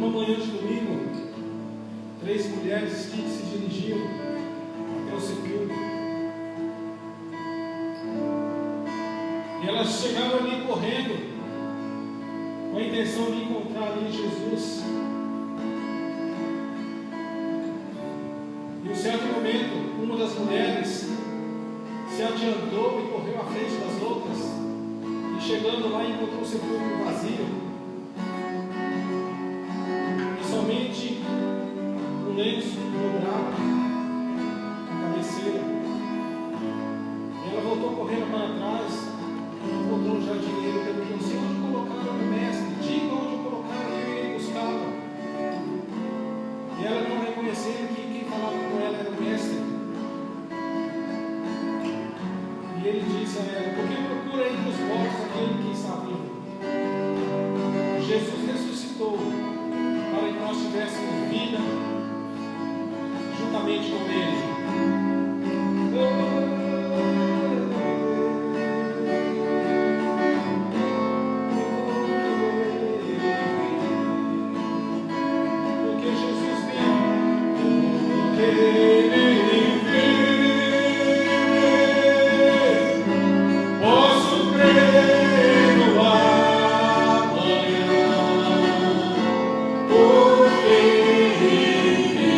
Numa manhã de domingo, 3 mulheres que se dirigiam até o sepulcro. E elas chegaram ali correndo, com a intenção de encontrar ali Jesus. E em um certo momento, uma das mulheres se adiantou e correu à frente das outras. E chegando lá, encontrou o sepulcro vazio. Somente um lenço dobrado na cabeceira. Ela voltou correndo para trás, encontrou um jardineiro e perguntou: se onde colocaram o mestre? Diga onde colocaram, eu irei buscá-lo. E ela, não reconhecendo que quem falava com ela era o mestre, e ele disse a ela: por que procura entre os mortos aquele que está vivo? Jesus ressuscitou para que nós tivéssemos vida juntamente com Ele. Porque Jesus vive, porque Ele vive, posso crer no amanhã. Porque Ele vive.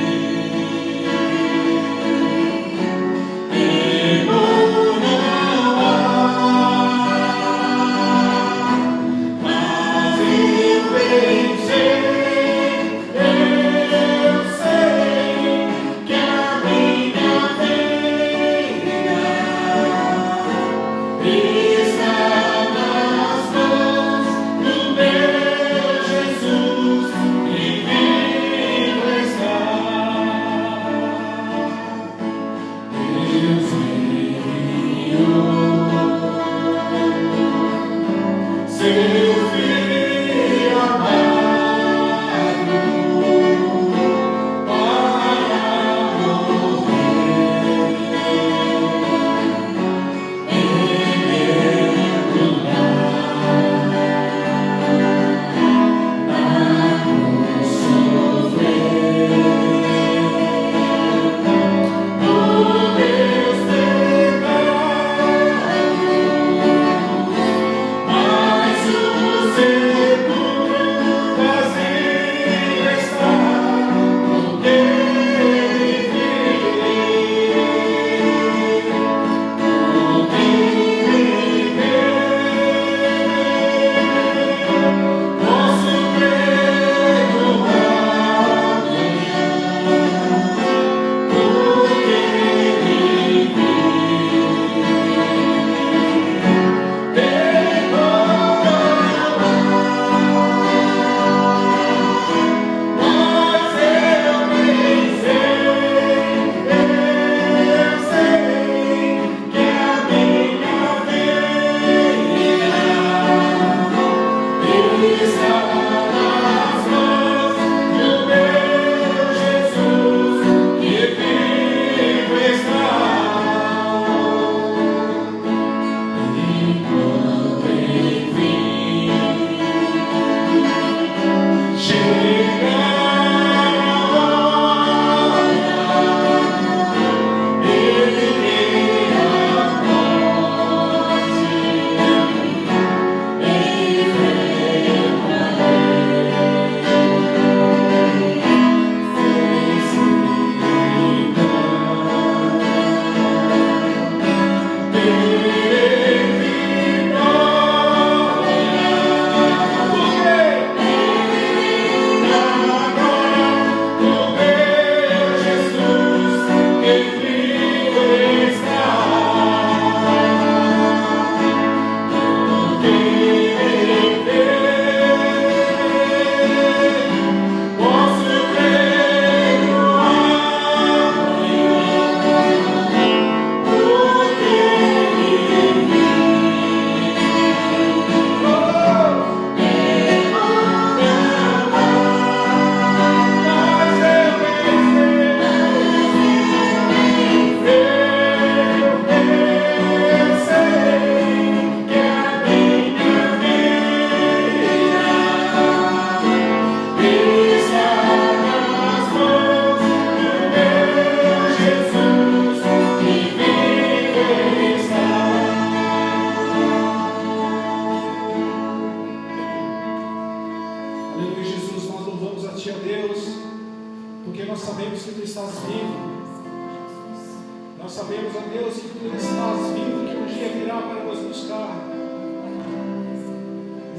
Nós sabemos, ó Deus, que Tu estás vivo, que um dia virá para nos buscar.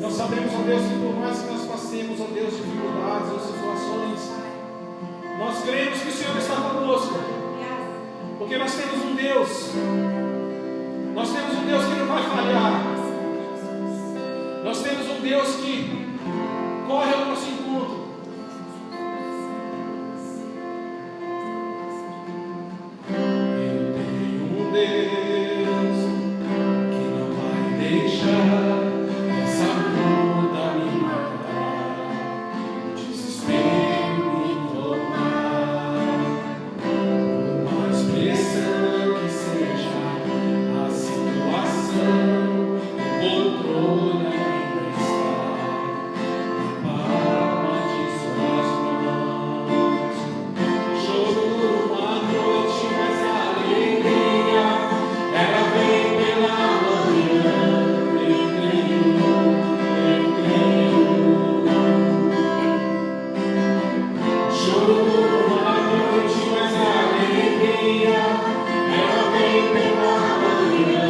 Nós sabemos, ó Deus, que por mais que nós passemos, ó Deus, dificuldades ou situações, nós cremos que o Senhor está conosco. Porque nós temos um Deus que não vai falhar. Nós temos um Deus que corre ao nosso encontro. Eu tenho um Deus que não vai deixar essa luta me matar, o desespero me tomar. Por mais pressão que seja a situação, o controle ainda está na palma de suas mãos. Choro por uma noite, mas a alegria ela vem pela manhã. Eu creio. Choro por uma noite, mas a alegria ela vem pela manhã.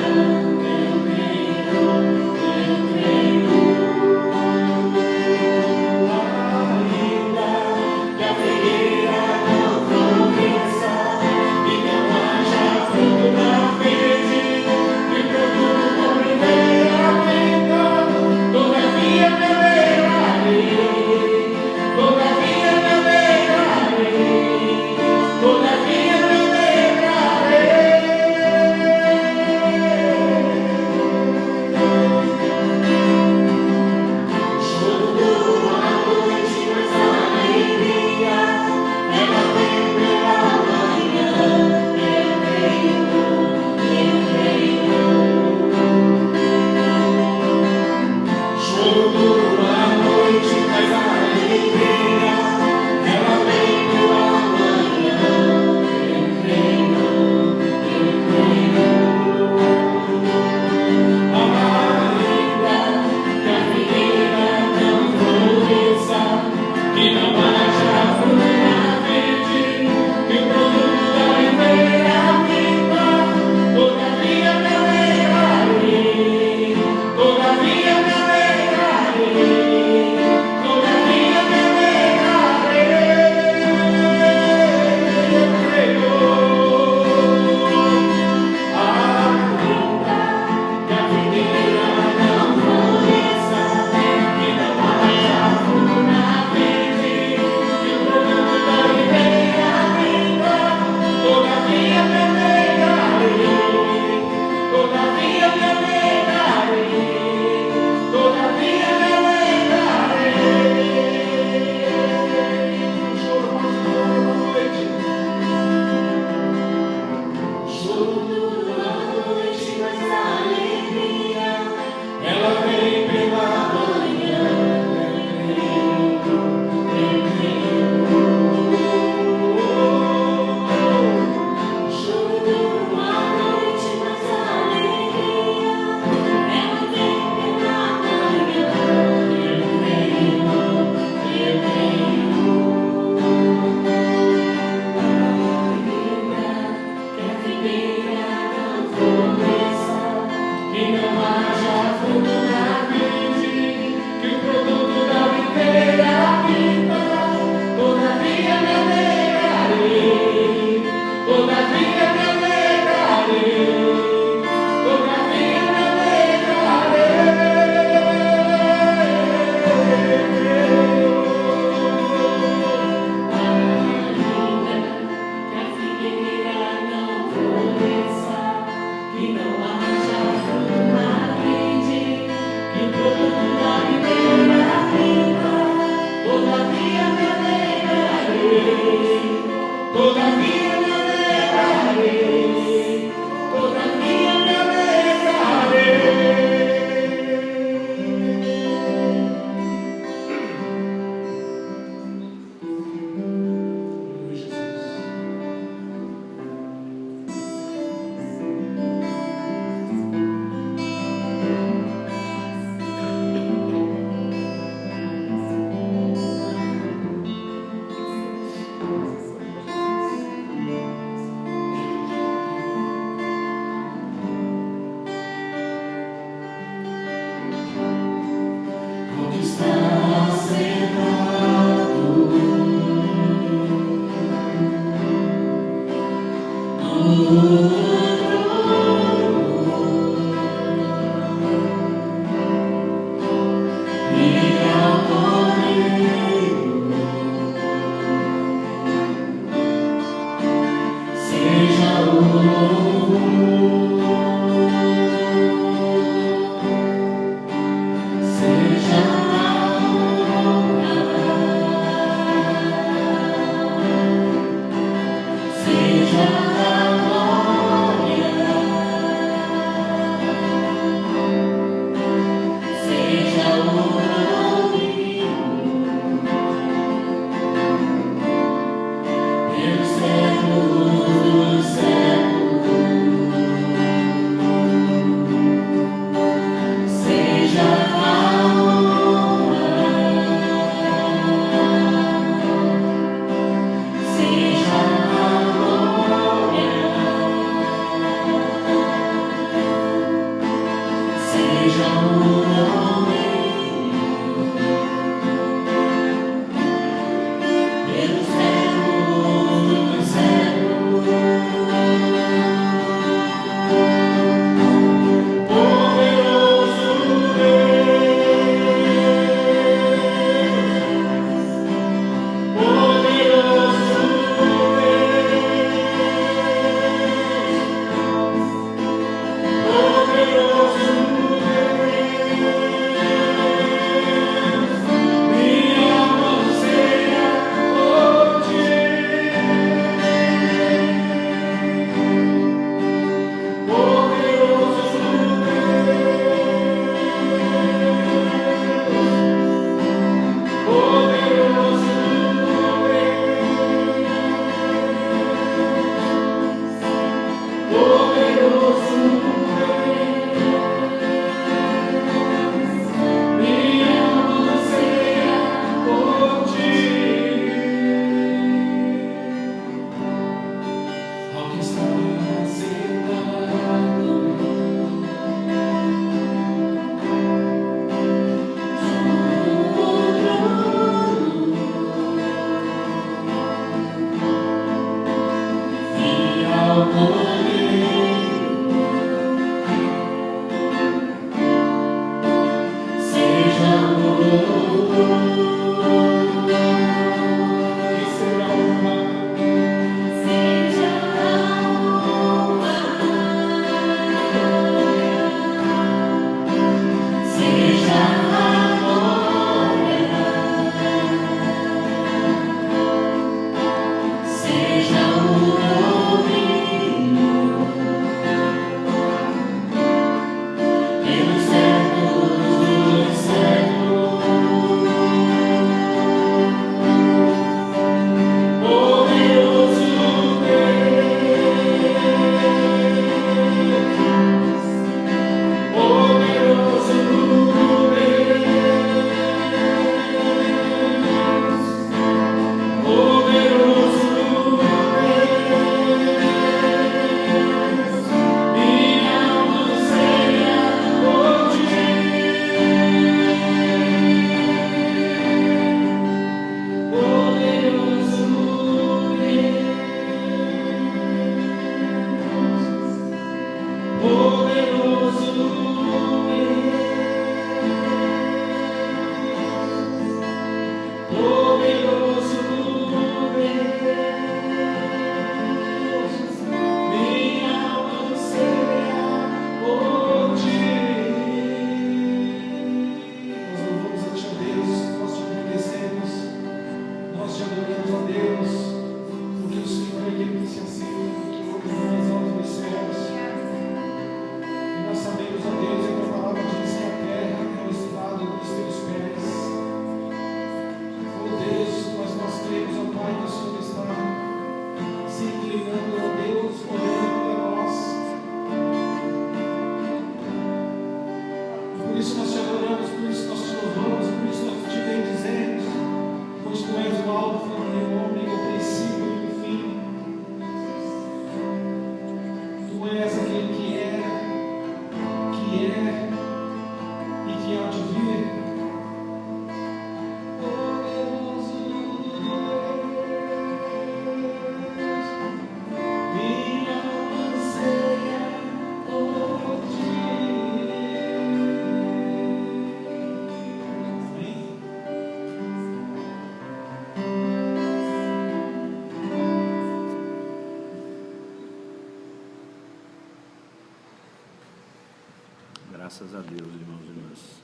Graças a Deus, irmãos e irmãs.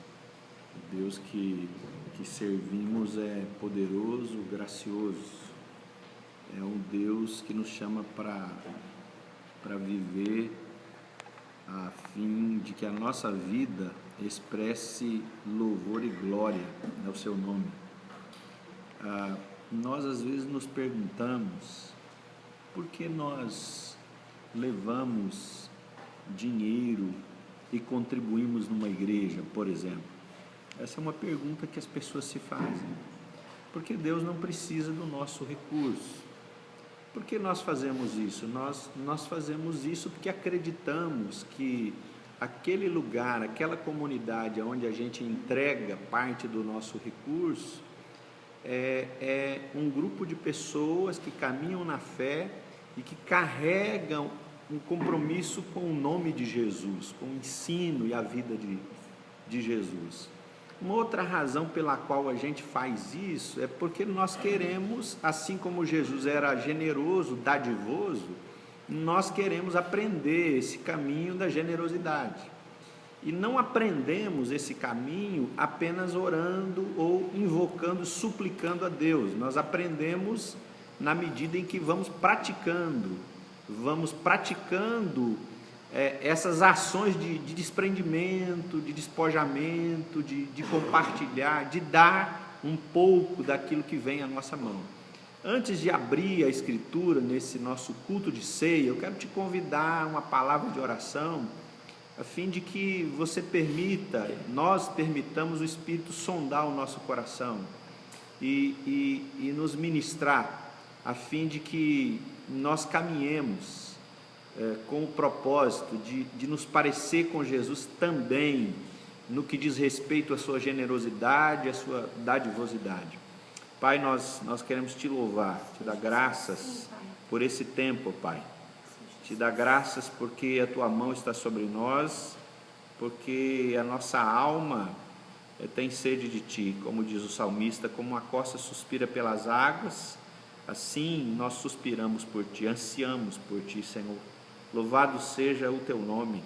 O Deus que servimos é poderoso, gracioso. É um Deus que nos chama para viver a fim de que a nossa vida expresse louvor e glória ao seu nome. Nós às vezes nos perguntamos por que nós levamos dinheiro e contribuímos numa igreja, por exemplo. Essa é uma pergunta que as pessoas se fazem. Porque Deus não precisa do nosso recurso. Por que nós fazemos isso? Nós fazemos isso porque acreditamos que aquele lugar, aquela comunidade onde a gente entrega parte do nosso recurso é um grupo de pessoas que caminham na fé e que carregam um compromisso com o nome de Jesus, com o ensino e a vida de Jesus. Uma outra razão pela qual a gente faz isso é porque nós queremos, assim como Jesus era generoso, dadivoso, nós queremos aprender esse caminho da generosidade. E não aprendemos esse caminho apenas orando ou invocando, suplicando a Deus. Nós aprendemos na medida em que vamos praticando essas ações de desprendimento, de despojamento, de compartilhar, de dar um pouco daquilo que vem à nossa mão. Antes de abrir a Escritura nesse nosso culto de ceia, eu quero te convidar a uma palavra de oração, a fim de que nós permitamos o Espírito sondar o nosso coração e nos ministrar, a fim de que nós caminhemos com o propósito de nos parecer com Jesus também no que diz respeito à sua generosidade, à sua dadivosidade. Pai, nós queremos te louvar, te dar graças por esse tempo, Pai. Te dar graças porque a tua mão está sobre nós, porque a nossa alma tem sede de ti, como diz o salmista, como uma costa suspira pelas águas, assim nós suspiramos por ti, ansiamos por ti, Senhor. Louvado seja o teu nome.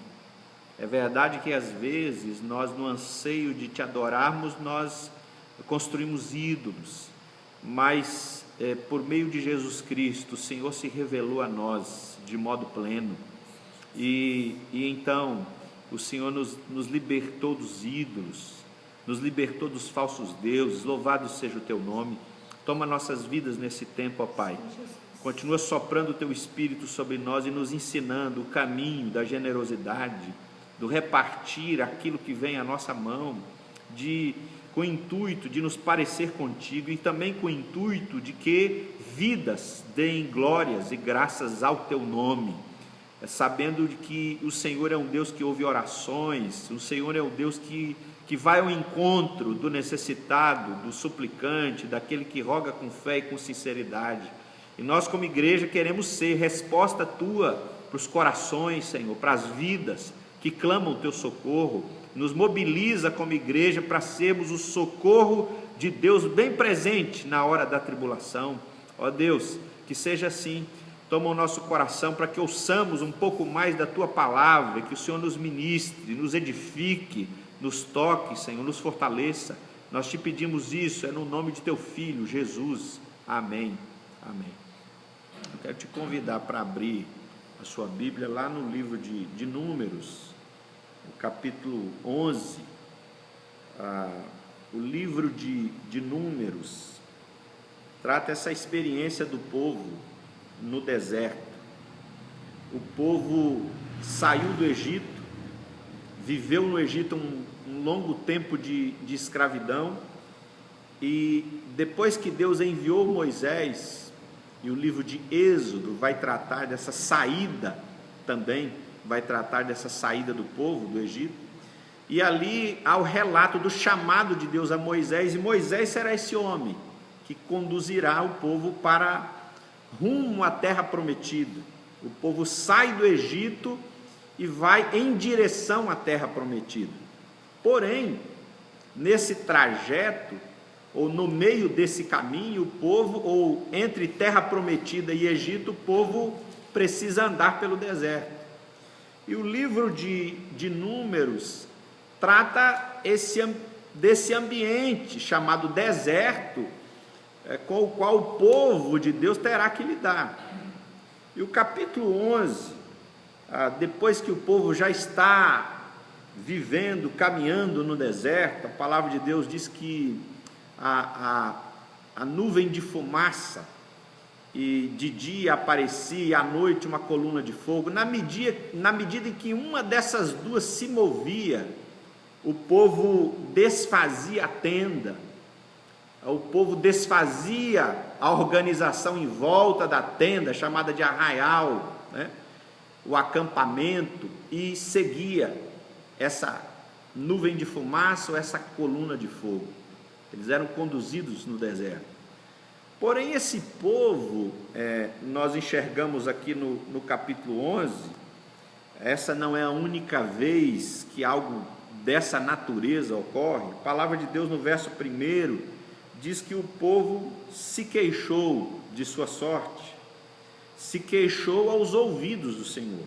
É verdade que às vezes nós, no anseio de te adorarmos, nós construímos ídolos, mas por meio de Jesus Cristo, o Senhor se revelou a nós de modo pleno, e então o Senhor nos libertou dos ídolos, nos libertou dos falsos deuses. Louvado seja o teu nome. Toma nossas vidas nesse tempo, ó Pai. Continua soprando o teu Espírito sobre nós e nos ensinando o caminho da generosidade, do repartir aquilo que vem à nossa mão, com o intuito de nos parecer contigo e também com o intuito de que vidas deem glórias e graças ao teu nome, sabendo de que o Senhor é um Deus que ouve orações, o Senhor é um Deus que vai ao encontro do necessitado, do suplicante, daquele que roga com fé e com sinceridade. E nós, como igreja, queremos ser resposta tua para os corações, Senhor, para as vidas que clamam o teu socorro. Nos mobiliza como igreja para sermos o socorro de Deus bem presente na hora da tribulação. Ó Deus, que seja assim. Toma o nosso coração para que ouçamos um pouco mais da tua palavra, que o Senhor nos ministre, nos edifique, nos toque, Senhor, nos fortaleça. Nós te pedimos isso, no nome de teu Filho, Jesus. Amém. Amém. Eu quero te convidar para abrir a sua Bíblia lá no livro de Números, no capítulo 11. O livro de Números trata essa experiência do povo no deserto. O povo saiu do Egito, viveu no Egito um longo tempo de escravidão, e depois que Deus enviou Moisés, e o livro de Êxodo vai tratar dessa saída também, vai tratar dessa saída do povo do Egito, e ali há o relato do chamado de Deus a Moisés, e Moisés será esse homem que conduzirá o povo para rumo à terra prometida. O povo sai do Egito e vai em direção à terra prometida. Porém, nesse trajeto, ou no meio desse caminho, o povo, ou entre terra prometida e Egito, o povo precisa andar pelo deserto. E o livro de Números trata desse ambiente chamado deserto, com o qual o povo de Deus terá que lidar. E o capítulo 11, depois que o povo já está vivendo, caminhando no deserto, a palavra de Deus diz que a nuvem de fumaça, e de dia aparecia, e à noite uma coluna de fogo. Na medida em que uma dessas duas se movia, o povo desfazia a tenda, o povo desfazia a organização em volta da tenda, chamada de arraial, né? O acampamento, e seguia essa nuvem de fumaça ou essa coluna de fogo. Eles eram conduzidos no deserto. Porém, esse povo, nós enxergamos aqui no capítulo 11, essa não é a única vez que algo dessa natureza ocorre. A palavra de Deus no verso 1 diz que o povo se queixou de sua sorte, se queixou aos ouvidos do Senhor.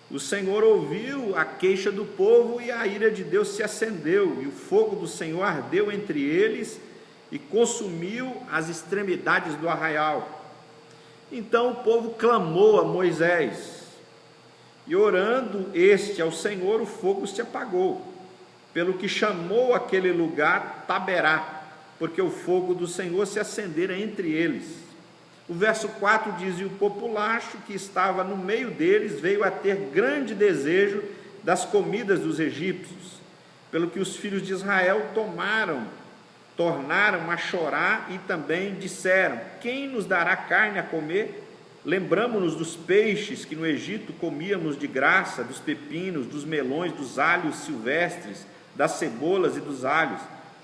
O Senhor ouviu a queixa do povo e a ira de Deus se acendeu, e o fogo do Senhor ardeu entre eles e consumiu as extremidades do arraial. Então o povo clamou a Moisés, e orando este ao Senhor, o fogo se apagou, pelo que chamou aquele lugar Taberá, porque o fogo do Senhor se acendera entre eles. O verso 4 diz: e o populacho que estava no meio deles veio a ter grande desejo das comidas dos egípcios, pelo que os filhos de Israel tornaram a chorar e também disseram: quem nos dará carne a comer? Lembramo-nos dos peixes que no Egito comíamos de graça, dos pepinos, dos melões, dos alhos silvestres, das cebolas e dos alhos.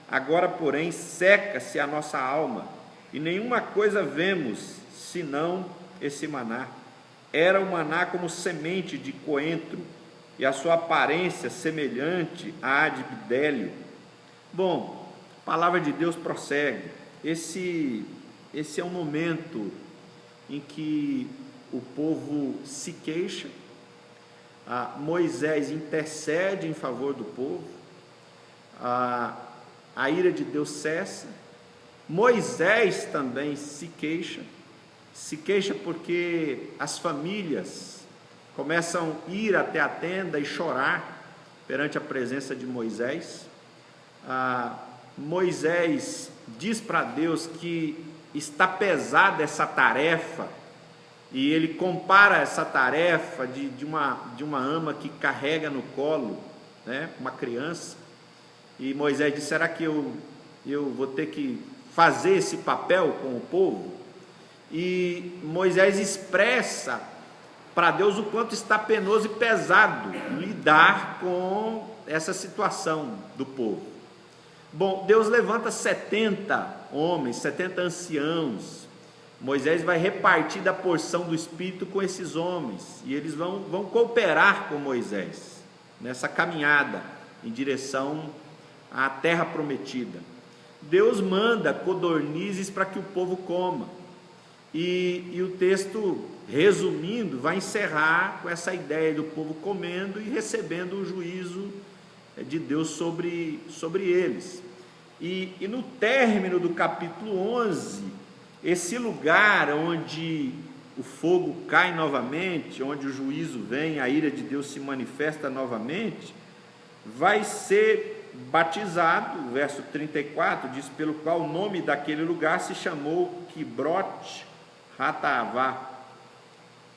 Agora, porém, seca-se a nossa alma, e nenhuma coisa vemos, senão esse maná. Era o maná como semente de coentro, e a sua aparência semelhante à de bidélio. Bom, a palavra de Deus prossegue. Esse é um momento em que o povo se queixa, Moisés intercede em favor do povo, a ira de Deus cessa. Moisés também se queixa porque as famílias começam a ir até a tenda e chorar perante a presença de Moisés. Moisés diz para Deus que está pesada essa tarefa, e ele compara essa tarefa de uma ama que carrega no colo, né, uma criança. E Moisés diz: será que eu vou ter que fazer esse papel com o povo? E Moisés expressa para Deus o quanto está penoso e pesado lidar com essa situação do povo. Bom, Deus levanta 70 homens, 70 anciãos. Moisés vai repartir da porção do Espírito com esses homens, e eles vão cooperar com Moisés nessa caminhada em direção à terra prometida. Deus manda codornizes para que o povo coma, e o texto, resumindo, vai encerrar com essa ideia do povo comendo e recebendo o juízo de Deus sobre eles. E no término do capítulo 11, esse lugar onde o fogo cai novamente, onde o juízo vem, a ira de Deus se manifesta novamente, vai ser batizado. O verso 34 diz: pelo qual o nome daquele lugar se chamou Quibrot Hataavá,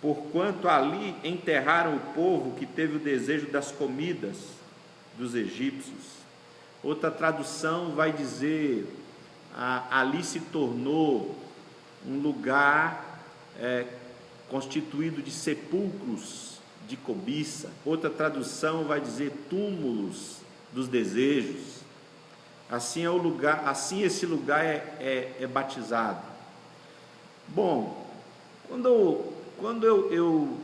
porquanto ali enterraram o povo que teve o desejo das comidas dos egípcios. Outra tradução vai dizer: ali se tornou um lugar constituído de sepulcros de cobiça. Outra tradução vai dizer túmulos dos desejos. Assim é o lugar, assim esse lugar é batizado. Bom, quando eu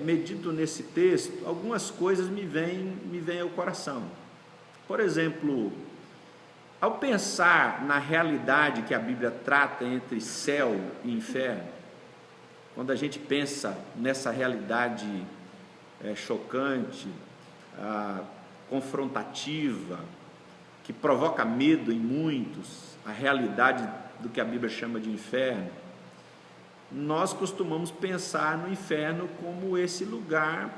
medito nesse texto, algumas coisas me vêm ao coração. Por exemplo, ao pensar na realidade que a Bíblia trata entre céu e inferno, quando a gente pensa nessa realidade chocante, confrontativa, que provoca medo em muitos, a realidade do que a Bíblia chama de inferno, nós costumamos pensar no inferno como esse lugar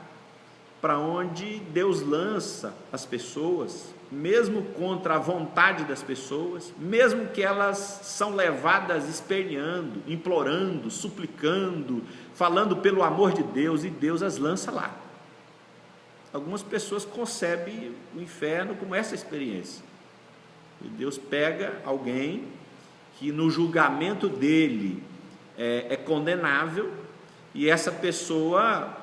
para onde Deus lança as pessoas, mesmo contra a vontade das pessoas, mesmo que elas são levadas esperneando, implorando, suplicando, falando pelo amor de Deus, e Deus as lança lá. Algumas pessoas concebem o inferno como essa experiência. E Deus pega alguém que no julgamento dele é condenável, e essa pessoa,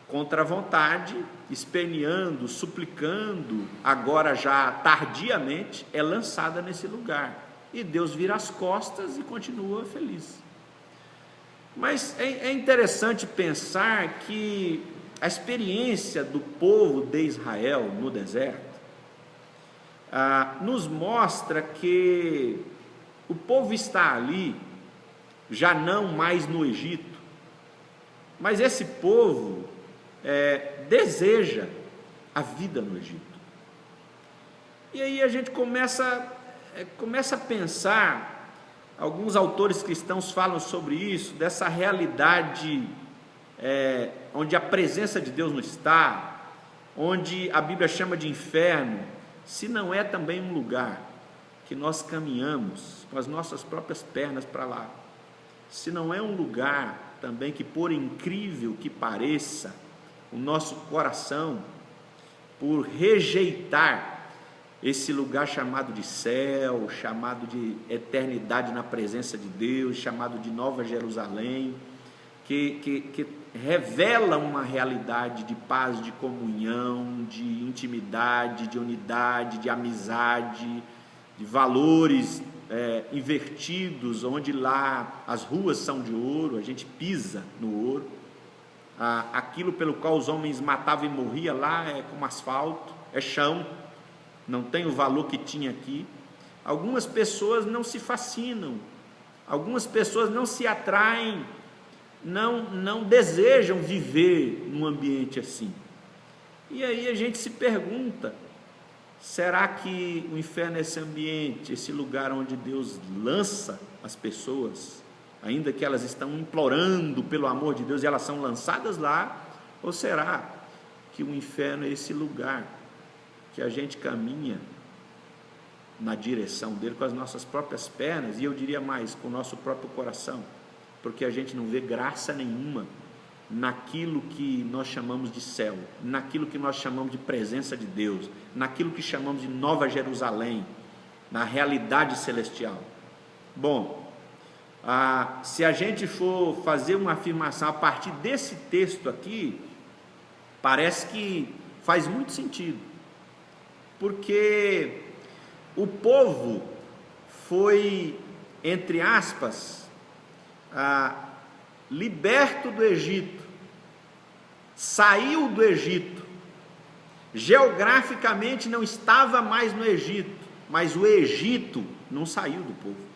contra a vontade, esperneando, suplicando, agora já tardiamente, é lançada nesse lugar. E Deus vira as costas e continua feliz. Mas é interessante pensar que a experiência do povo de Israel no deserto nos mostra que o povo está ali, já não mais no Egito, mas esse povo deseja a vida no Egito. E aí a gente começa a pensar, alguns autores cristãos falam sobre isso, dessa realidade onde a presença de Deus não está, onde a Bíblia chama de inferno, se não é também um lugar que nós caminhamos com as nossas próprias pernas para lá, se não é um lugar também que, por incrível que pareça, o nosso coração, por rejeitar esse lugar chamado de céu, chamado de eternidade na presença de Deus, chamado de Nova Jerusalém, que revela uma realidade de paz, de comunhão, de intimidade, de unidade, de amizade, de valores invertidos, onde lá as ruas são de ouro, a gente pisa no ouro. Aquilo pelo qual os homens matavam e morriam lá é como asfalto, é chão, não tem o valor que tinha aqui. Algumas pessoas não se fascinam, algumas pessoas não se atraem, não desejam viver num ambiente assim. E aí a gente se pergunta, será que o inferno é esse ambiente, esse lugar onde Deus lança as pessoas, ainda que elas estão implorando pelo amor de Deus e elas são lançadas lá? Ou será que o inferno é esse lugar que a gente caminha na direção dele com as nossas próprias pernas, e eu diria mais, com o nosso próprio coração, porque a gente não vê graça nenhuma naquilo que nós chamamos de céu, naquilo que nós chamamos de presença de Deus, naquilo que chamamos de Nova Jerusalém, na realidade celestial. Bom, se a gente for fazer uma afirmação a partir desse texto aqui, parece que faz muito sentido, porque o povo foi, entre aspas, liberto do Egito, saiu do Egito, geograficamente não estava mais no Egito, mas o Egito não saiu do povo.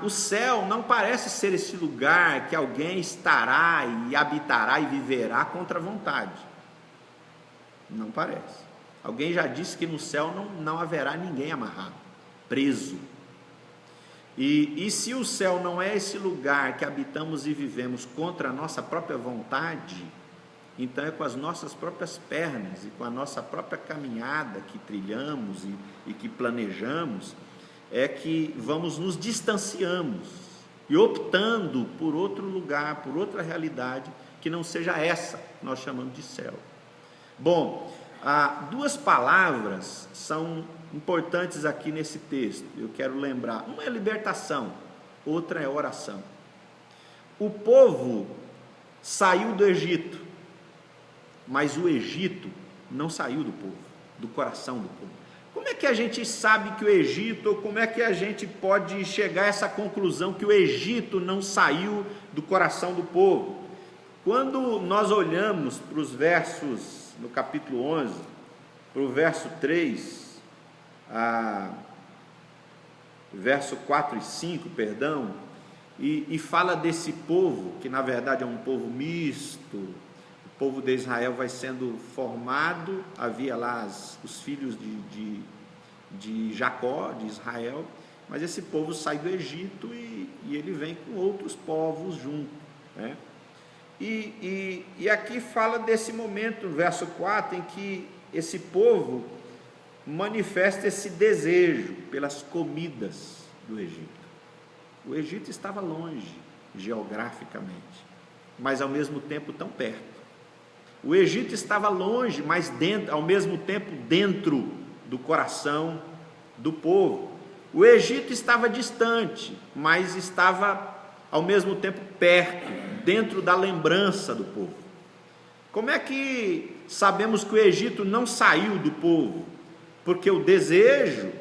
O céu não parece ser esse lugar que alguém estará e habitará e viverá contra a vontade. Não parece. Alguém já disse que no céu não haverá ninguém amarrado, preso. E se o céu não é esse lugar que habitamos e vivemos contra a nossa própria vontade, então é com as nossas próprias pernas e com a nossa própria caminhada que trilhamos e que planejamos, é que vamos nos distanciamos e optando por outro lugar, por outra realidade que não seja essa que nós chamamos de céu. Bom, duas palavras são importantes aqui nesse texto, eu quero lembrar. Uma é libertação, outra é oração. O povo saiu do Egito, mas o Egito não saiu do povo, do coração do povo. Como é que a gente sabe que o Egito, ou como é que a gente pode chegar a essa conclusão que o Egito não saiu do coração do povo? Quando nós olhamos para os versos, no capítulo 11, para o verso 3, verso 4 e 5, e fala desse povo, que na verdade é um povo misto, povo de Israel vai sendo formado, havia lá os filhos de Jacó, de Israel, mas esse povo sai do Egito e ele vem com outros povos junto, né? E aqui fala desse momento, no verso 4, em que esse povo manifesta esse desejo pelas comidas do Egito. O Egito estava longe, geograficamente, mas ao mesmo tempo tão perto. O Egito estava longe, mas ao mesmo tempo dentro do coração do povo. O Egito estava distante, mas estava ao mesmo tempo perto, dentro da lembrança do povo. Como é que sabemos que o Egito não saiu do povo? Porque o desejo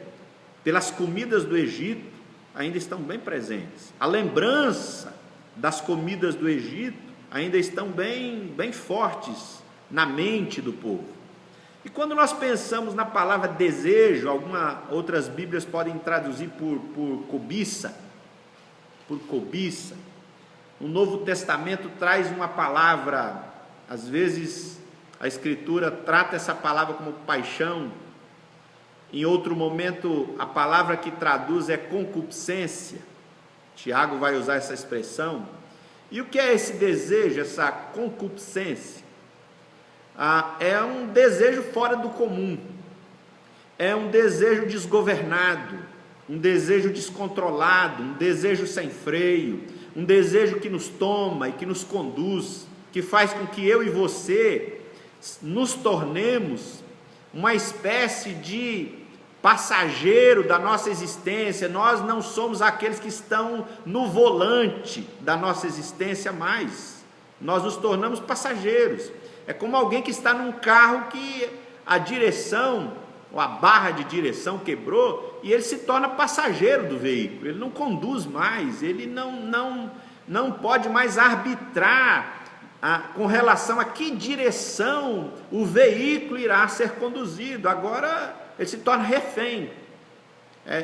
pelas comidas do Egito ainda estão bem presentes. A lembrança das comidas do Egito ainda estão bem fortes na mente do povo. E quando nós pensamos na palavra desejo, outras Bíblias podem traduzir por cobiça, o Novo Testamento traz uma palavra, às vezes a Escritura trata essa palavra como paixão, em outro momento a palavra que traduz é concupiscência. Tiago vai usar essa expressão. E o que é esse desejo, essa concupiscência? É um desejo fora do comum, é um desejo desgovernado, um desejo descontrolado, um desejo sem freio, um desejo que nos toma e que nos conduz, que faz com que eu e você nos tornemos uma espécie de passageiro da nossa existência. Nós não somos aqueles que estão no volante da nossa existência mais, nós nos tornamos passageiros. É como alguém que está num carro que a direção, ou a barra de direção quebrou, e ele se torna passageiro do veículo, ele não conduz mais, ele não pode mais arbitrar com relação a que direção o veículo irá ser conduzido. Agora ele se torna refém,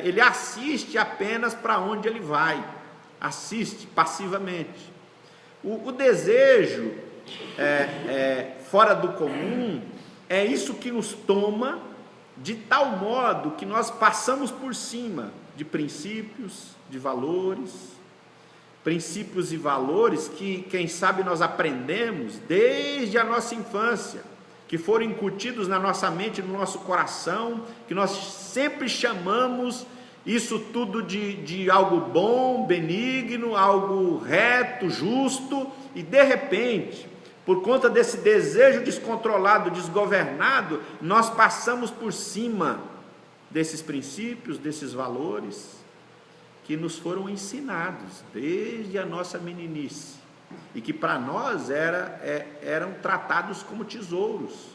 ele assiste apenas para onde ele vai, assiste passivamente. O desejo fora do comum é isso que nos toma de tal modo que nós passamos por cima de princípios, de valores, princípios e valores que, quem sabe, nós aprendemos desde a nossa infância, que foram incutidos na nossa mente, no nosso coração, que nós sempre chamamos isso tudo de algo bom, benigno, algo reto, justo, e de repente, por conta desse desejo descontrolado, desgovernado, nós passamos por cima desses princípios, desses valores que nos foram ensinados desde a nossa meninice e que para nós eram tratados como tesouros,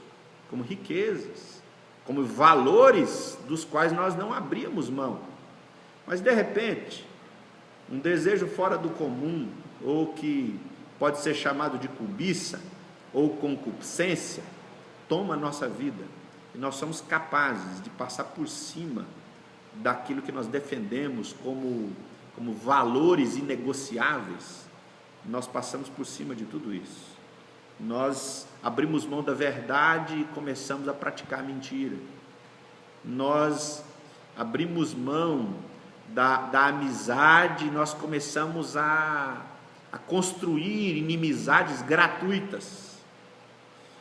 como riquezas, como valores dos quais nós não abríamos mão. Mas de repente, um desejo fora do comum, ou que pode ser chamado de cobiça ou concupiscência, toma a nossa vida, e nós somos capazes de passar por cima daquilo que nós defendemos como valores inegociáveis. Nós passamos por cima de tudo isso, nós abrimos mão da verdade e começamos a praticar mentira, nós abrimos mão da amizade, nós começamos a construir inimizades gratuitas.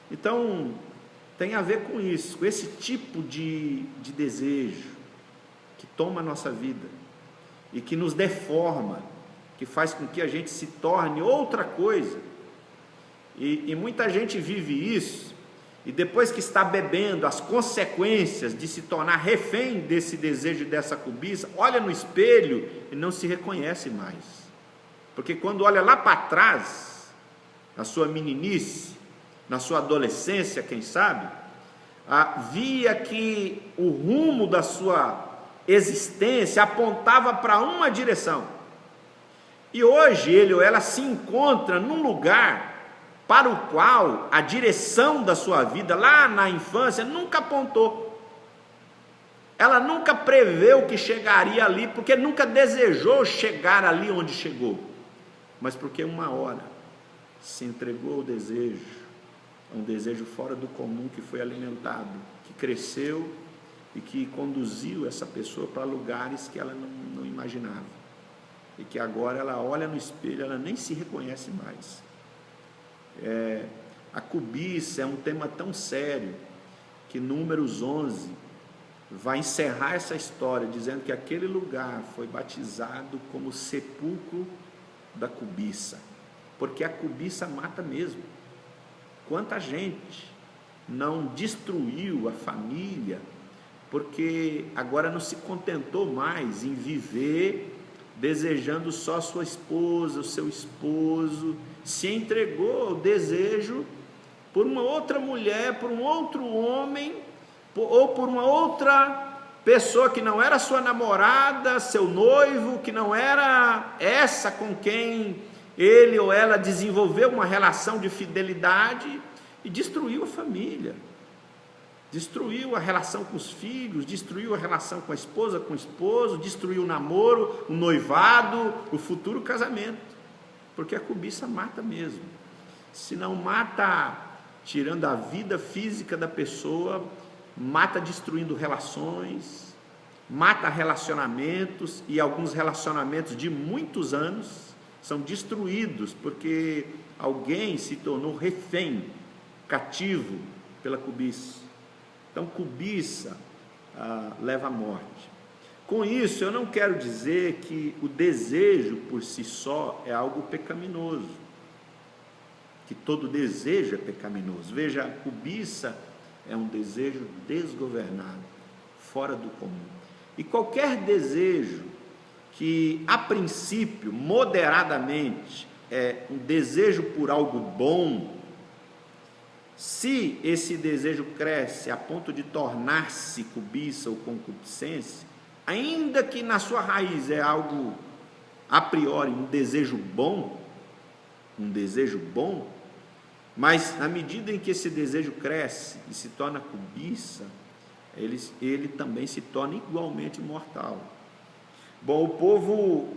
Então tem a ver com isso, com esse tipo de desejo que toma a nossa vida e que nos deforma, que faz com que a gente se torne outra coisa. E muita gente vive isso, e depois que está bebendo as consequências de se tornar refém desse desejo, dessa cobiça, olha no espelho e não se reconhece mais. Porque quando olha lá para trás, na sua meninice, na sua adolescência, quem sabe, via que o rumo da sua existência apontava para uma direção. E hoje ele ou ela se encontra num lugar para o qual a direção da sua vida, lá na infância, nunca apontou. Ela nunca preveu que chegaria ali, porque nunca desejou chegar ali onde chegou, mas porque uma hora se entregou ao desejo É um desejo fora do comum que foi alimentado, que cresceu e que conduziu essa pessoa para lugares que ela não imaginava. E que agora ela olha no espelho, ela nem se reconhece mais. A cobiça é um tema tão sério que Números 11 vai encerrar essa história dizendo que aquele lugar foi batizado como sepulcro da cobiça, porque a cobiça mata mesmo. Quanta gente não destruiu a família porque agora não se contentou mais em viver desejando só sua esposa, o seu esposo, se entregou ao desejo por uma outra mulher, por um outro homem, ou por uma outra pessoa que não era sua namorada, seu noivo, que não era essa com quem ele ou ela desenvolveu uma relação de fidelidade, e destruiu a família, destruiu a relação com os filhos, destruiu a relação com a esposa, com o esposo, destruiu o namoro, o noivado, o futuro casamento, porque a cobiça mata mesmo. Se não mata tirando a vida física da pessoa, mata destruindo relações, mata relacionamentos, e alguns relacionamentos de muitos anos são destruídos porque alguém se tornou refém, cativo pela cobiça. Então, cobiça leva à morte. Com isso, eu não quero dizer que o desejo por si só é algo pecaminoso, que todo desejo é pecaminoso. Veja, a cobiça é um desejo desgovernado, fora do comum. E qualquer desejo que, a princípio, moderadamente, é um desejo por algo bom, se esse desejo cresce a ponto de tornar-se cobiça ou concupiscência, ainda que na sua raiz é algo, a priori, um desejo bom, mas na medida em que esse desejo cresce e se torna cobiça, ele também se torna igualmente mortal. Bom, o povo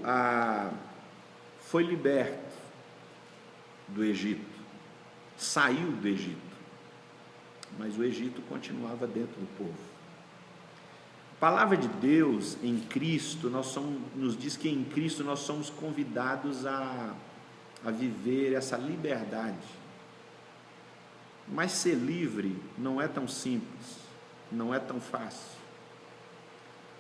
foi liberto do Egito, saiu do Egito, mas o Egito continuava dentro do povo. A palavra de Deus em Cristo, nos diz que em Cristo nós somos convidados a viver essa liberdade. Mas ser livre não é tão simples, não é tão fácil.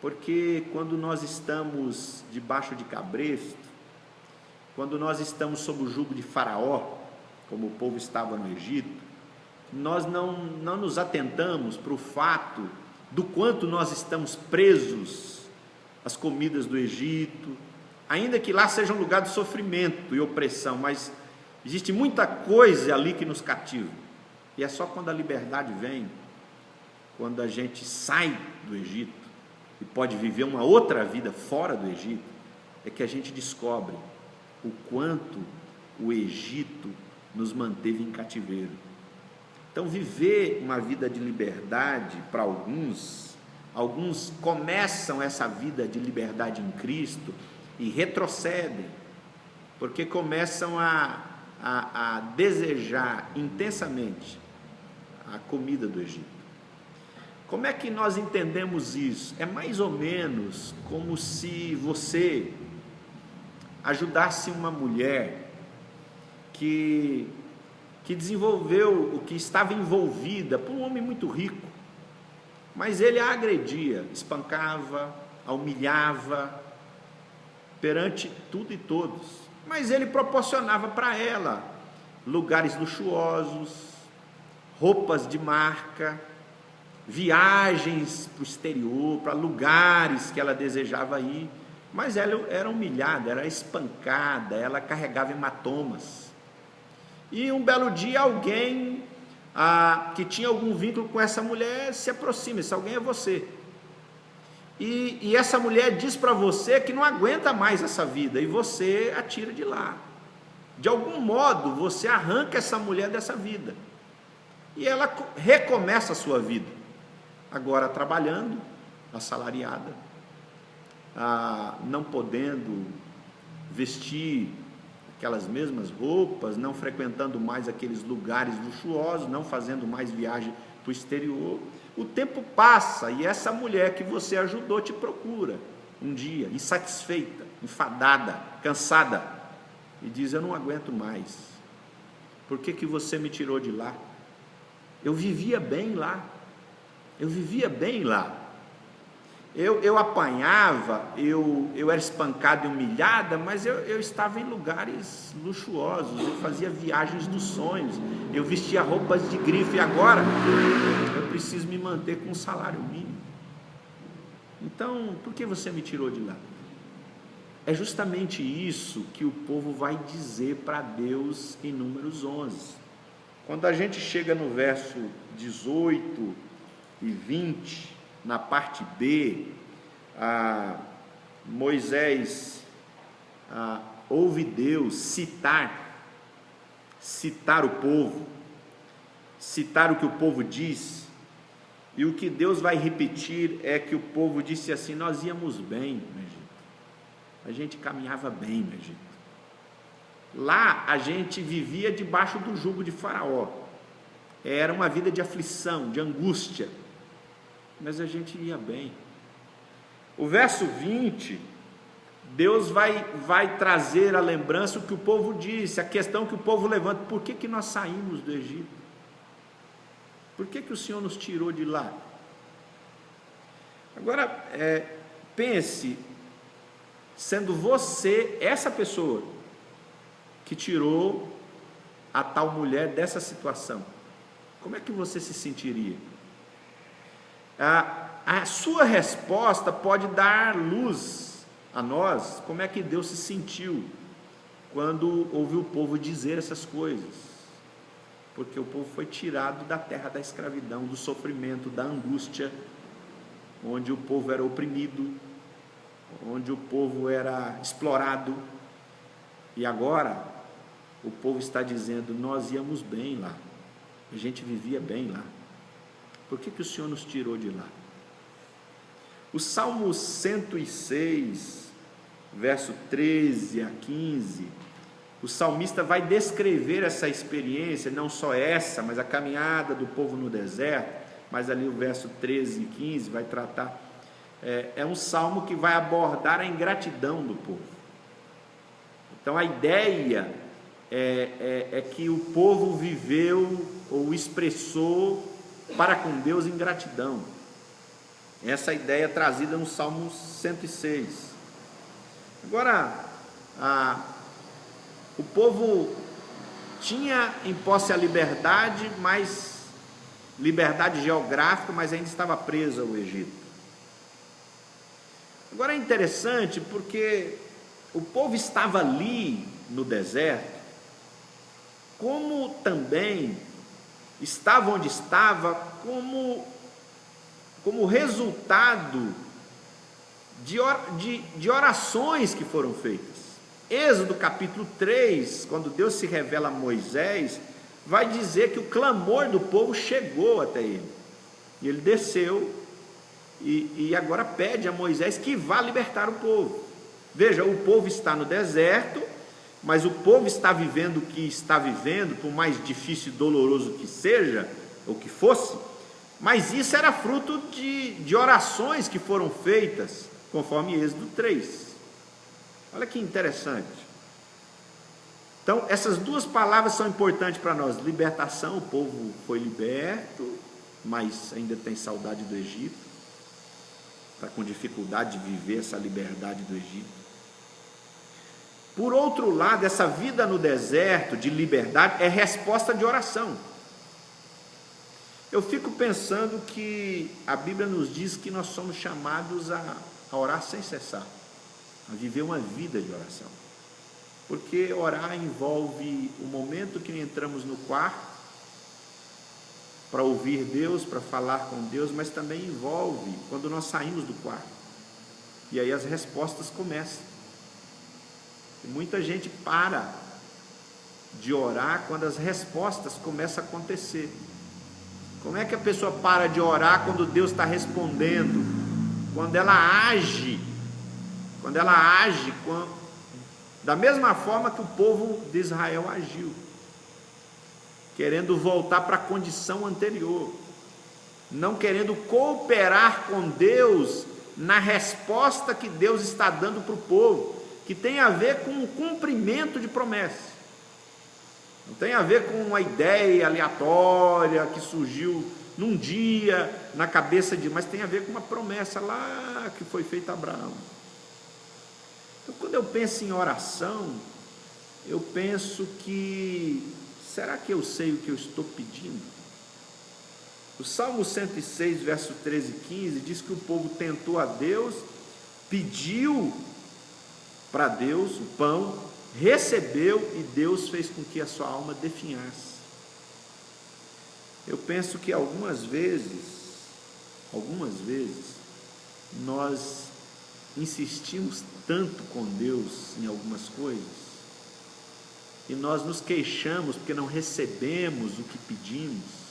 Porque quando nós estamos debaixo de cabresto, quando nós estamos sob o jugo de Faraó, como o povo estava no Egito, nós não nos atentamos para o fato do quanto nós estamos presos às comidas do Egito, ainda que lá seja um lugar de sofrimento e opressão, mas existe muita coisa ali que nos cativa. E é só quando a liberdade vem, quando a gente sai do Egito e pode viver uma outra vida fora do Egito, é que a gente descobre o quanto o Egito nos manteve em cativeiro. Então, viver uma vida de liberdade para alguns começam essa vida de liberdade em Cristo e retrocedem, porque começam a desejar intensamente a comida do Egito. Como é que nós entendemos isso? É mais ou menos como se você ajudasse uma mulher que desenvolveu, o que estava envolvida por um homem muito rico, mas ele a agredia, espancava, a humilhava perante tudo e todos, mas ele proporcionava para ela lugares luxuosos, roupas de marca, viagens para o exterior, para lugares que ela desejava ir, mas ela era humilhada, era espancada, ela carregava hematomas. E um belo dia alguém que tinha algum vínculo com essa mulher se aproxima, esse alguém é você. E essa mulher diz para você que não aguenta mais essa vida, e você a tira de lá. De algum modo você arranca essa mulher dessa vida, e ela recomeça a sua vida, agora trabalhando, assalariada, não podendo vestir aquelas mesmas roupas, não frequentando mais aqueles lugares luxuosos, não fazendo mais viagem para o exterior. O tempo passa e essa mulher que você ajudou te procura um dia, insatisfeita, enfadada, cansada, e diz: eu não aguento mais. Por que você me tirou de lá? Eu vivia bem lá. Eu vivia bem lá. Eu apanhava, eu era espancado e humilhada, mas eu estava em lugares luxuosos, eu fazia viagens dos sonhos, eu vestia roupas de grife, e agora eu preciso me manter com um salário mínimo. Então, por que você me tirou de lá? É justamente isso que o povo vai dizer para Deus em Números 11. Quando a gente chega no verso 18 e 20, na parte B, Moisés ouve Deus citar o povo, citar o que o povo diz, e o que Deus vai repetir é que o povo disse assim: nós íamos bem no Egito, a gente caminhava bem no Egito, lá a gente vivia debaixo do jugo de Faraó, era uma vida de aflição, de angústia, mas a gente ia bem. O verso 20, Deus vai trazer a lembrança o que o povo disse, a questão que o povo levanta: por que nós saímos do Egito? Por que o Senhor nos tirou de lá? Agora, pense, sendo você essa pessoa que tirou a tal mulher dessa situação, como é que você se sentiria? A sua resposta pode dar luz a nós, como é que Deus se sentiu quando ouviu o povo dizer essas coisas, porque o povo foi tirado da terra da escravidão, do sofrimento, da angústia, onde o povo era oprimido, onde o povo era explorado, e agora o povo está dizendo: nós íamos bem lá, a gente vivia bem lá, por que o Senhor nos tirou de lá? O Salmo 106, verso 13 a 15, o salmista vai descrever essa experiência, não só essa, mas a caminhada do povo no deserto, mas ali o verso 13 e 15 vai tratar, é um salmo que vai abordar a ingratidão do povo. Então a ideia é que o povo viveu ou expressou para com Deus ingratidão. Essa ideia é trazida no Salmo 106. Agora, o povo tinha em posse a liberdade, mas liberdade geográfica, mas ainda estava preso ao Egito. Agora é interessante porque o povo estava ali no deserto, como também estava onde estava, como resultado de orações que foram feitas. Êxodo capítulo 3, quando Deus se revela a Moisés, vai dizer que o clamor do povo chegou até ele, e ele desceu e agora pede a Moisés que vá libertar o povo. Veja, o povo está no deserto, mas o povo está vivendo o que está vivendo, por mais difícil e doloroso que seja, ou que fosse, mas isso era fruto de orações que foram feitas, conforme Êxodo 3. Olha que interessante. Então, essas duas palavras são importantes para nós. Libertação, o povo foi liberto, mas ainda tem saudade do Egito, está com dificuldade de viver essa liberdade do Egito. Por outro lado, essa vida no deserto de liberdade é resposta de oração. Eu fico pensando que a Bíblia nos diz que nós somos chamados a orar sem cessar, a viver uma vida de oração, porque orar envolve o momento que entramos no quarto para ouvir Deus, para falar com Deus, mas também envolve quando nós saímos do quarto, e aí as respostas começam. E muita gente para de orar quando as respostas começam a acontecer. Como é que a pessoa para de orar quando Deus está respondendo? Quando ela age Da mesma forma que o povo de Israel agiu, querendo voltar para a condição anterior, não querendo cooperar com Deus na resposta que Deus está dando para o povo, que tem a ver com o cumprimento de promessas. Não tem a ver com uma ideia aleatória que surgiu num dia na cabeça mas tem a ver com uma promessa lá que foi feita a Abraão. Então, quando eu penso em oração, eu penso que, será que eu sei o que eu estou pedindo? O Salmo 106, verso 13 e 15, diz que o povo tentou a Deus, pediu para Deus o pão, recebeu e Deus fez com que a sua alma definhasse. Eu penso que algumas vezes, nós insistimos tanto com Deus em algumas coisas, e nós nos queixamos porque não recebemos o que pedimos,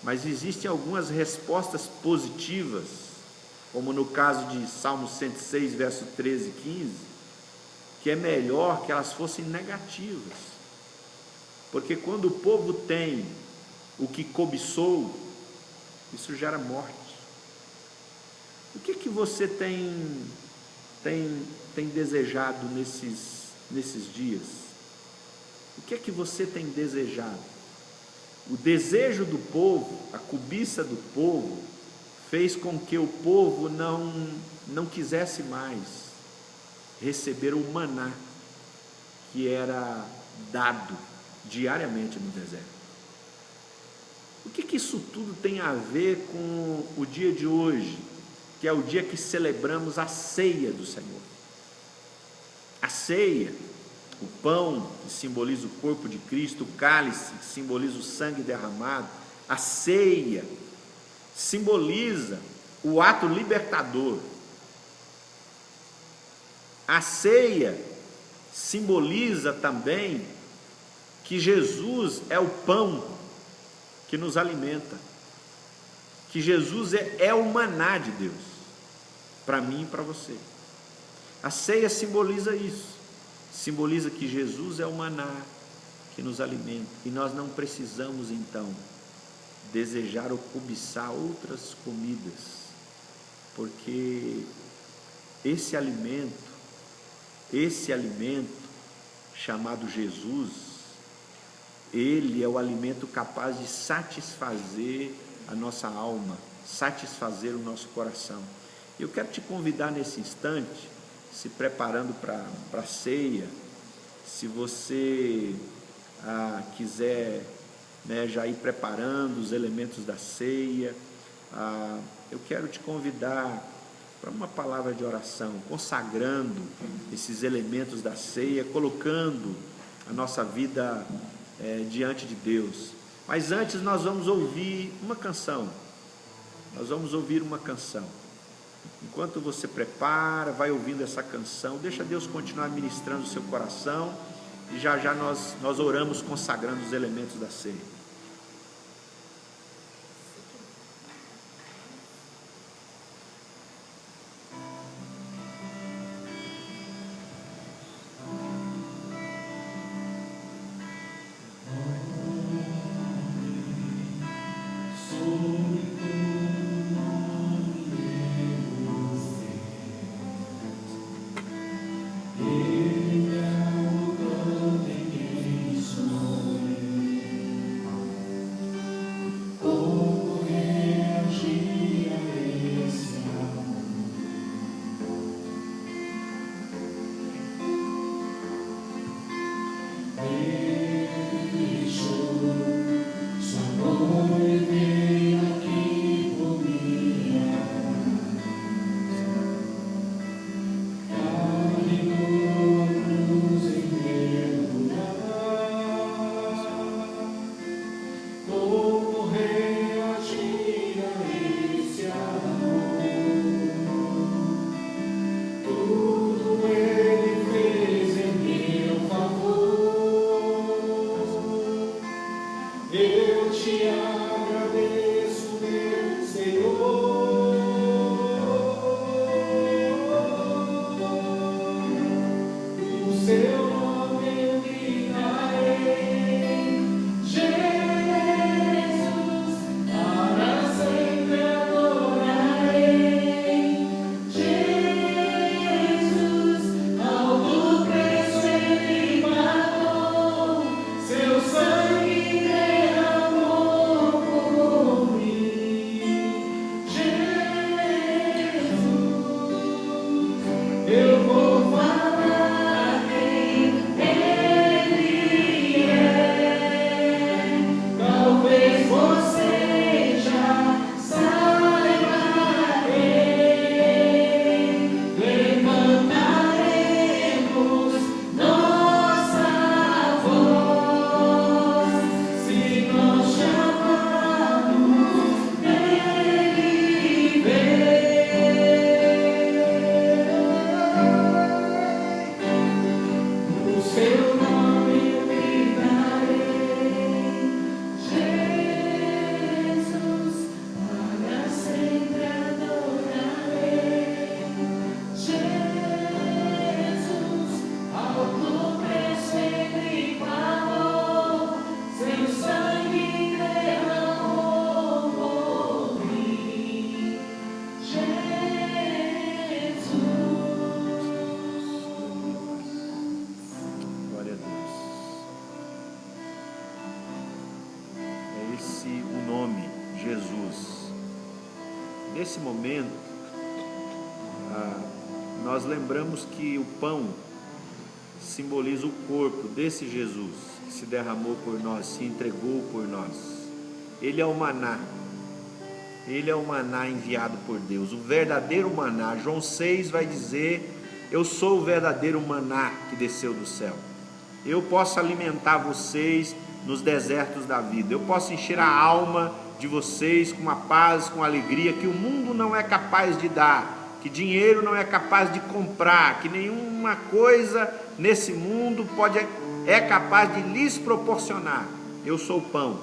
mas existem algumas respostas positivas, como no caso de Salmo 106, verso 13 e 15, que é melhor que elas fossem negativas, porque quando o povo tem o que cobiçou, isso gera morte. O que você tem desejado nesses dias? O que você tem desejado? O desejo do povo, a cobiça do povo, fez com que o povo não quisesse mais receber o maná que era dado diariamente no deserto. O que isso tudo tem a ver com o dia de hoje, que é o dia que celebramos a ceia do Senhor? A ceia, o pão que simboliza o corpo de Cristo, o cálice que simboliza o sangue derramado, a ceia simboliza o ato libertador. A ceia simboliza também que Jesus é o pão que nos alimenta, que Jesus é o maná de Deus, para mim e para você. A ceia simboliza isso, simboliza que Jesus é o maná que nos alimenta, e nós não precisamos então desejar ou cobiçar outras comidas, porque esse alimento chamado Jesus, ele é o alimento capaz de satisfazer a nossa alma, satisfazer o nosso coração. Eu quero te convidar nesse instante, se preparando para a ceia, se você quiser, já ir preparando os elementos da ceia, eu quero te convidar para uma palavra de oração, consagrando esses elementos da ceia, colocando a nossa vida diante de Deus. Mas antes nós vamos ouvir uma canção. Enquanto você prepara, vai ouvindo essa canção, deixa Deus continuar ministrando o seu coração, e já nós oramos consagrando os elementos da ceia. nesse momento, nós lembramos que o pão simboliza o corpo desse Jesus que se derramou por nós, se entregou por nós. Ele é o maná. Ele é o maná enviado por Deus, o verdadeiro maná. João 6 vai dizer: eu sou o verdadeiro maná que desceu do céu. Eu posso alimentar vocês nos desertos da vida. Eu posso encher a alma de vocês com uma paz, com alegria que o mundo não é capaz de dar, que dinheiro não é capaz de comprar, que nenhuma coisa nesse mundo é capaz de lhes proporcionar. Eu sou o pão.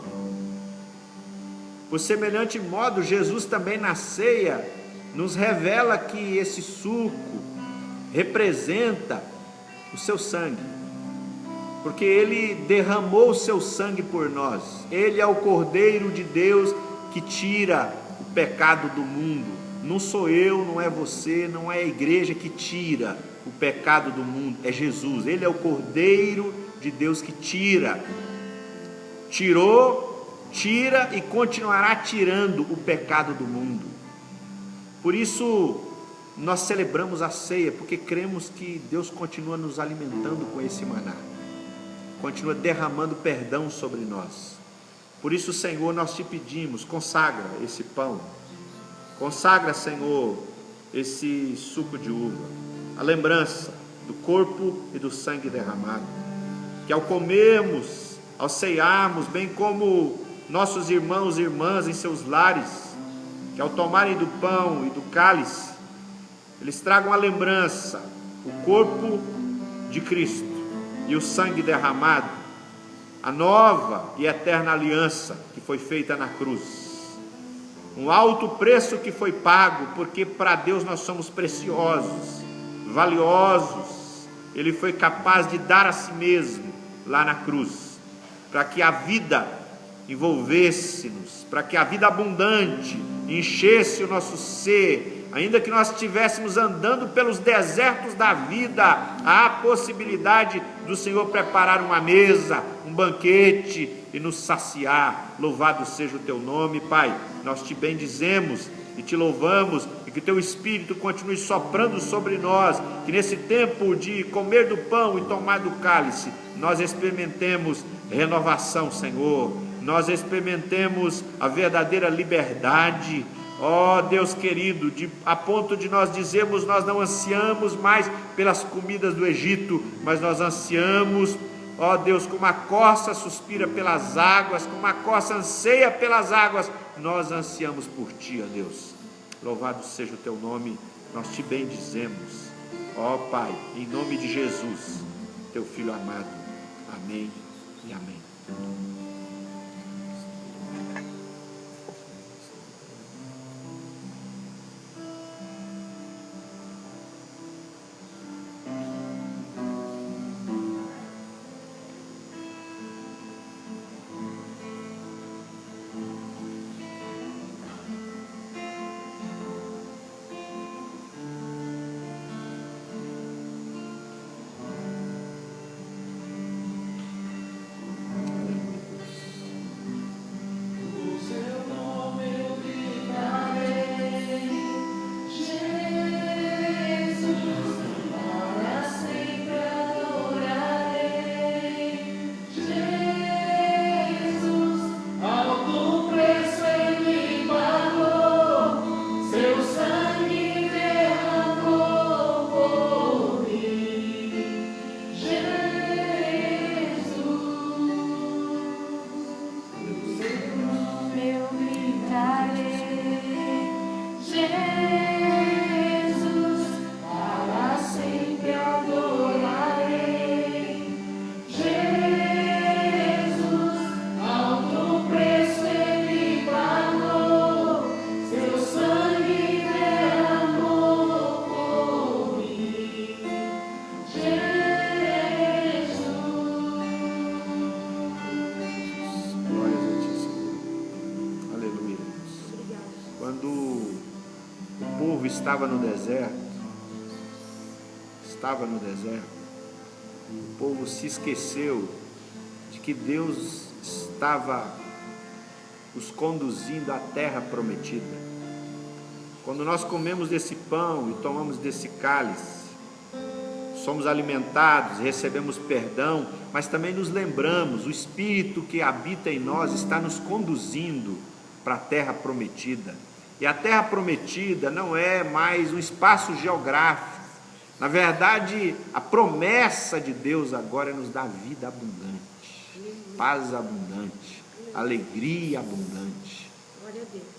Por semelhante modo, Jesus também na ceia nos revela que esse suco representa o seu sangue, porque Ele derramou o seu sangue por nós. Ele é o Cordeiro de Deus que tira o pecado do mundo. Não sou eu, não é você, não é a igreja que tira o pecado do mundo, é Jesus. Ele é o Cordeiro de Deus que tira e continuará tirando o pecado do mundo. Por isso nós celebramos a ceia, porque cremos que Deus continua nos alimentando com esse maná, continua derramando perdão sobre nós. Por isso, Senhor, nós te pedimos, consagra esse pão, consagra, Senhor, esse suco de uva, a lembrança do corpo e do sangue derramado, que ao comermos, ao ceiarmos, bem como nossos irmãos e irmãs em seus lares, que ao tomarem do pão e do cálice, eles tragam a lembrança, o corpo de Cristo e o sangue derramado, a nova e eterna aliança que foi feita na cruz, um alto preço que foi pago, porque para Deus nós somos preciosos, valiosos. Ele foi capaz de dar a si mesmo lá na cruz, para que a vida envolvesse-nos, para que a vida abundante enchesse o nosso ser. Ainda que nós estivéssemos andando pelos desertos da vida, há a possibilidade do Senhor preparar uma mesa, um banquete e nos saciar. Louvado seja o teu nome, Pai. Nós te bendizemos e te louvamos, e que teu Espírito continue soprando sobre nós, que nesse tempo de comer do pão e tomar do cálice, nós experimentemos renovação, Senhor, nós experimentemos a verdadeira liberdade, ó Deus querido, a ponto de nós dizermos: nós não ansiamos mais pelas comidas do Egito, mas nós ansiamos, ó Deus, como a corça suspira pelas águas, como a corça anseia pelas águas, nós ansiamos por Ti, ó Deus. Louvado seja o Teu nome, nós Te bendizemos, ó Pai, em nome de Jesus, Teu Filho amado. Amém e amém. Estava no deserto, o povo se esqueceu de que Deus estava os conduzindo à terra prometida. Quando nós comemos desse pão e tomamos desse cálice, somos alimentados, recebemos perdão, mas também nos lembramos, o Espírito que habita em nós está nos conduzindo para a terra prometida. E a terra prometida não é mais um espaço geográfico. Na verdade, a promessa de Deus agora é nos dar vida abundante, paz abundante, alegria abundante,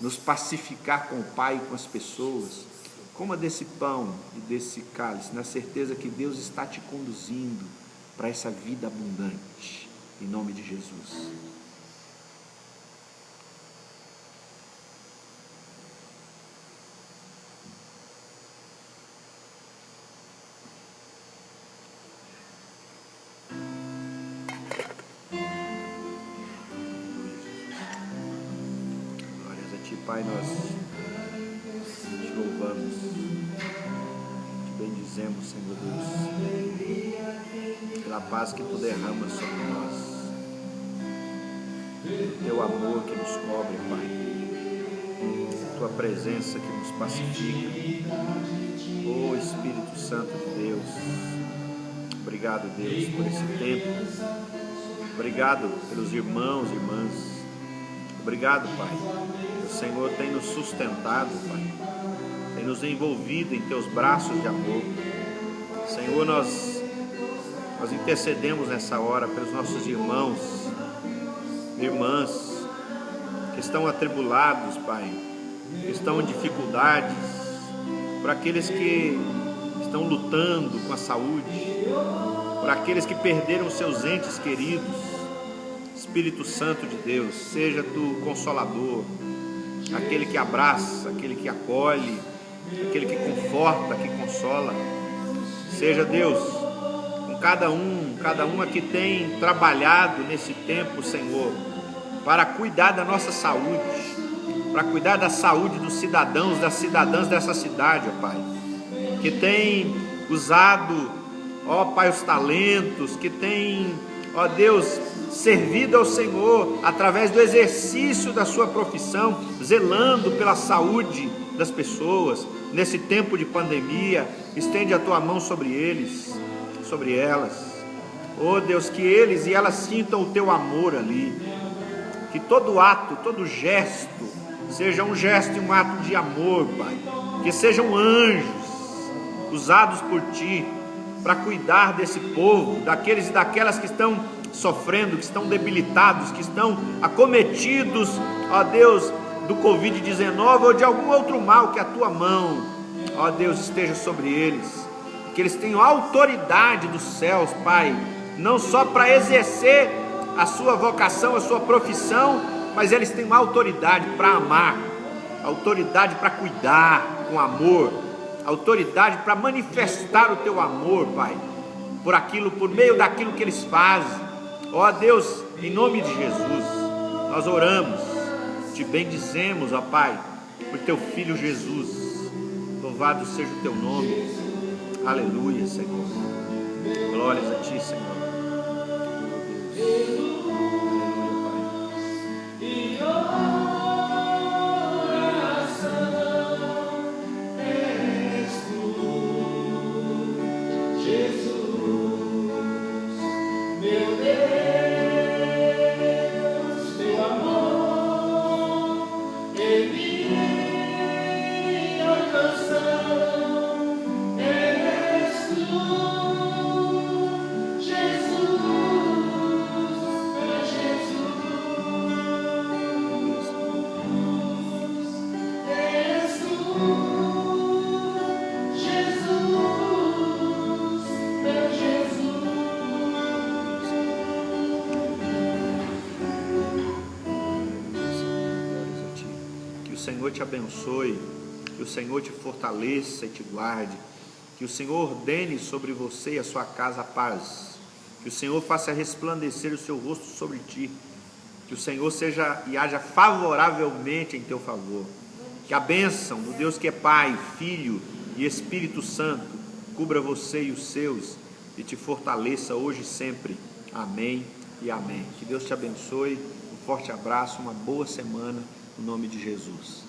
nos pacificar com o Pai e com as pessoas. Coma desse pão e desse cálice, na certeza que Deus está te conduzindo para essa vida abundante, em nome de Jesus. Glórias a Ti, Pai, nós te louvamos, te bendizemos, Senhor Deus, pela paz que Tu derramas sobre nós, Teu amor que nos cobre, Pai, Tua presença que nos pacifica. Oh Espírito Santo de Deus, obrigado, Deus, por esse tempo, obrigado pelos irmãos e irmãs, obrigado, Pai, o Senhor tem nos sustentado, Pai, tem nos envolvido em Teus braços de amor. Senhor, nós intercedemos nessa hora pelos nossos irmãos e irmãs que estão atribulados, Pai, que estão em dificuldades, por aqueles que estão lutando com a saúde, por aqueles que perderam seus entes queridos. Espírito Santo de Deus, seja Tu consolador, aquele que abraça, aquele que acolhe, aquele que conforta, que consola. Seja Deus com cada uma que tem trabalhado nesse tempo, Senhor, para cuidar da nossa saúde, para cuidar da saúde dos cidadãos, das cidadãs dessa cidade, ó Pai, que tem usado, ó Pai, os talentos, que tem, ó Deus, servido ao Senhor através do exercício da sua profissão, zelando pela saúde das pessoas nesse tempo de pandemia. Estende a Tua mão sobre eles, sobre elas, oh Deus, que eles e elas sintam o Teu amor ali, que todo ato, todo gesto seja um gesto e um ato de amor, Pai, que sejam anjos usados por Ti para cuidar desse povo, daqueles e daquelas que estão sofrendo, que estão debilitados, que estão acometidos, ó Deus, do Covid-19 ou de algum outro mal, que a Tua mão, ó Deus, esteja sobre eles, que eles tenham autoridade dos céus, Pai, não só para exercer a sua vocação, a sua profissão, mas eles têm autoridade para amar, autoridade para cuidar com amor, autoridade para manifestar o Teu amor, Pai, por meio daquilo que eles fazem. Ó Deus, em nome de Jesus, nós oramos, Te bendizemos, ó Pai, por Teu Filho Jesus. Louvado seja o Teu nome. Aleluia, Senhor. Glórias a Ti, Senhor. Aleluia, Pai. o Senhor te abençoe, que o Senhor te fortaleça e te guarde, que o Senhor ordene sobre você e a sua casa a paz, que o Senhor faça resplandecer o seu rosto sobre ti, que o Senhor seja e haja favoravelmente em teu favor, que a bênção do Deus que é Pai, Filho e Espírito Santo cubra você e os seus e te fortaleça hoje e sempre. Amém e amém. Que Deus te abençoe, um forte abraço, uma boa semana, no nome de Jesus.